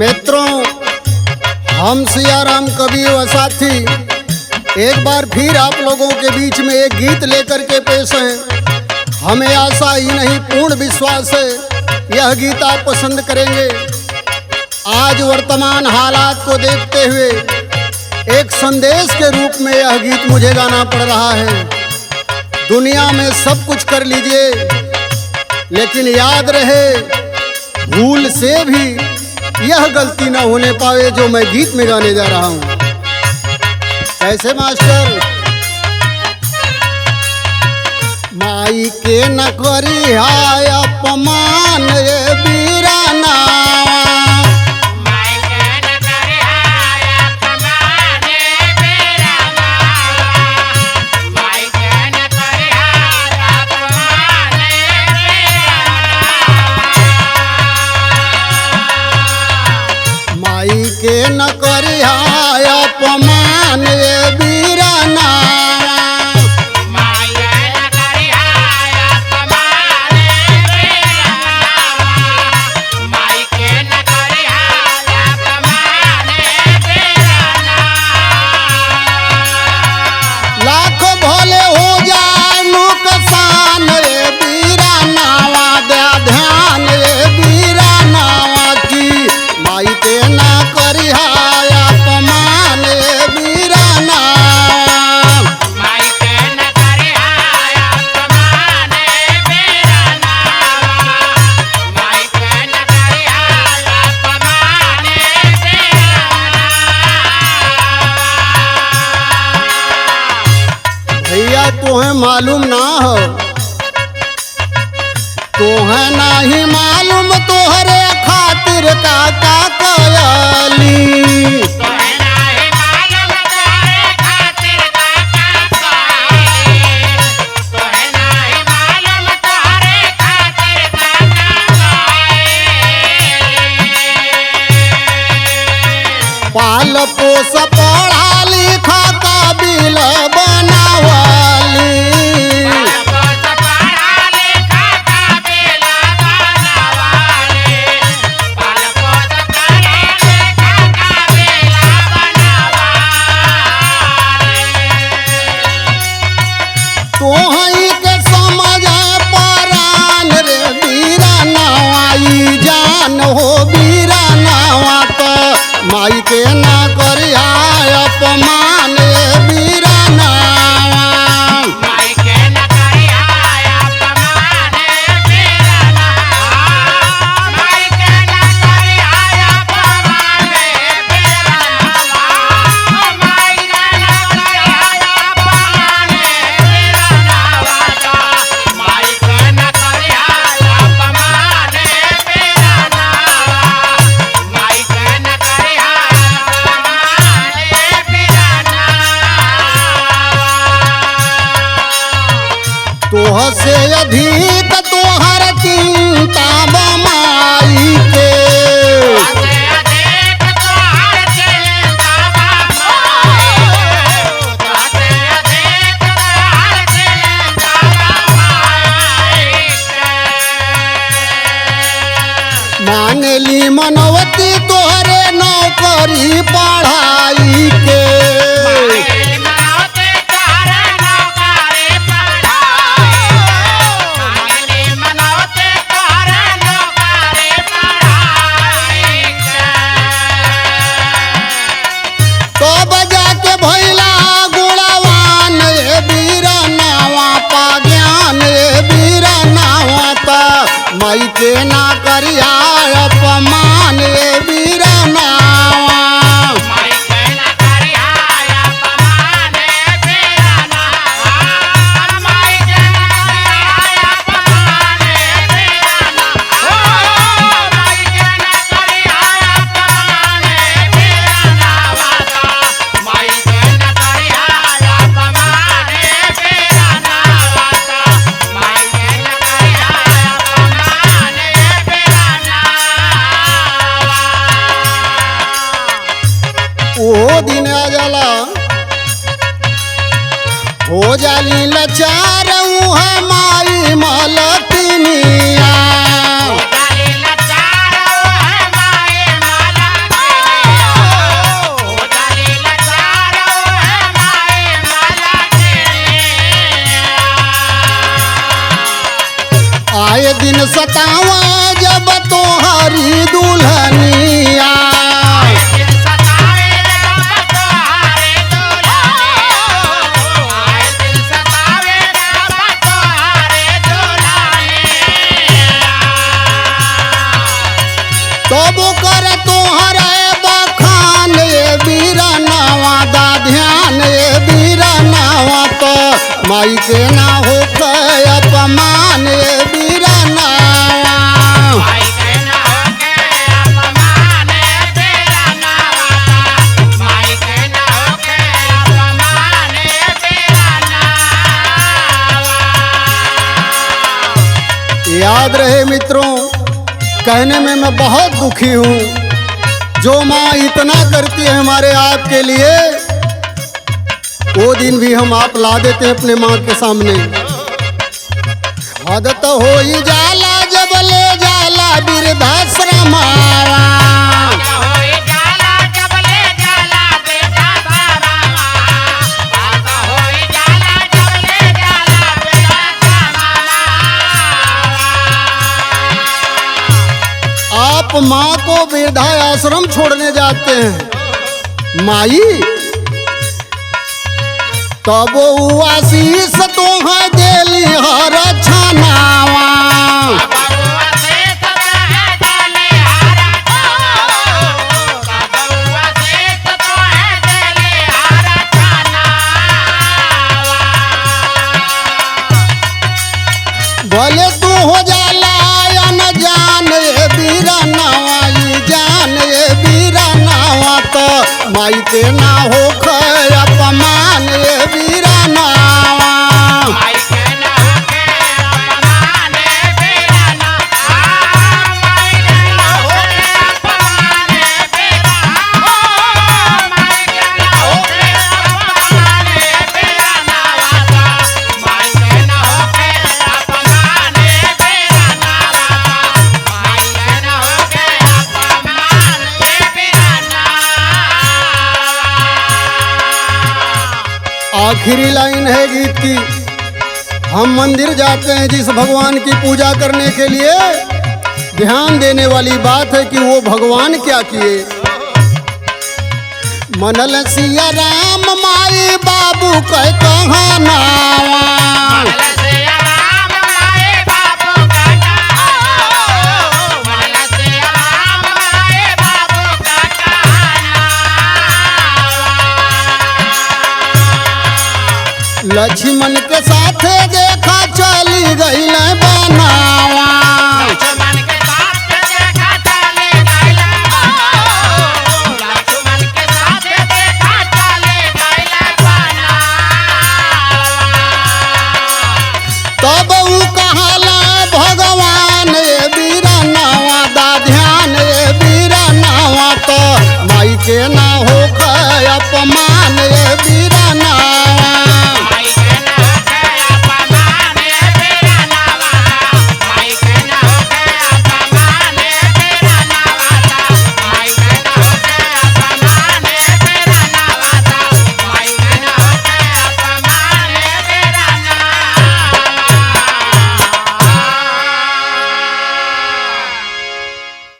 मित्रों, हम सियाराम कवि व साथी एक बार फिर आप लोगों के बीच में एक गीत लेकर के पेश हैं। हमें आशा ही नहीं पूर्ण विश्वास है यह गीत आप पसंद करेंगे। आज वर्तमान हालात को देखते हुए एक संदेश के रूप में यह गीत मुझे गाना पड़ रहा है। दुनिया में सब कुछ कर लीजिए, लेकिन याद रहे भूल से भी यह गलती न होने पावे जो मैं गीत में गाने जा रहा हूँ। कैसे मास्टर? माई के न करी हाय अपमान ये बीराना, के न करी हाय अपमान ये बीराना, लाखों भोले हो जाए नुकसान ये बीराना, दे ध्यान ये बीराना की माई के न करी हाय अपमान ये बीराना, माई के न करी हाय अपमान ये बीराना, माई के न करी हाय अपमान ये बीराना। भैया तुम्हें मालूम ना हो, तुम्हें नहीं मालूम तोहरे खातिर काका कयली, तोहे नाही मालूम तोहरे खातिर काका कयली, तोहे नाही मालूम तोहरे खातिर काका कयली। पाल पोस पढ़ा लिखा काबिल बनावली, पालपोस पढ़ा लिखा काबिल बनावली, पालपोस पढ़ा लिखा काबिल बनावली। तोहई के समझ परान रे बीरानवा ई जान हो बीरानवा तो माई के ना करी हाय अपमान ये बीरानवा, माई के न करी हाय अपमान ये बीराना, माई के न करी हाय अपमान ये बीराना, माई के न करी हाय अपमान ये बीराना, माई के न करी हाय अपमान ये बीराना, माई के न करी हाय अपमान ये बीराना। तोह से अधिक तोहर चिंता बमाई के, तोहसे अधिक तोहर चिंता बमाई, तोहसे अधिक तोहर चिंता बमाई के। मानली मनवती तोहरे नौकरी पढ़ाई के, मांगली मनौती तोहरे नौकरी पढ़ाई, मांगली मनौती तोहरे नौकरी पढ़ाई के। तो बजा के भैला गुणवान ये बीरानवा पा ज्ञान ये बीरानवा ता माई के ना करी हाय अपमान ये बीरानवा, माई के न करी हाय अपमान ये बीराना, माई के न करी हाय अपमान ये बीराना, माई के न करी हाय अपमान ये बीराना, माई के न करी हाय अपमान ये बीराना, माई के न करी हाय अपमान ये आए दिन सतावा जब तोहारी दुल्हनिया। तब कर तोहरे बखान ये बीरनावा दा ध्यान ये बीरनावा तो माई के ना हो अपमान ये बीरनावा। याद रहे मित्रों, कहने में मैं बहुत दुखी हूँ। जो माँ इतना करती है हमारे आपके लिए, वो दिन भी हम आप ला देते हैं अपने माँ के सामने। आदत हो ही जाला जब ले जाला वृद्धाश्रमावा। आप माँ को वृद्धाश्रम छोड़ने जाते हैं माई, तब वो आशीष तो है देली हर छनावा। भले तू हो जाला या न जान ये बीरनावा, ये जान ये बीरनावा तो माई के ना हो अपमान ये बीरनावा। आखिरी लाइन है गीत की, हम मंदिर जाते हैं जिस भगवान की पूजा करने के लिए, ध्यान देने वाली बात है कि वो भगवान क्या किए। मनल सिया राम माई बाबू कह कहानावा। लक्ष्मण के साथ देखा चली गई बनावा। तब ऊ कहाला भगवान ये बीरनावा दा ध्यान ये बीरनावा तो माई के ना हो अपमान।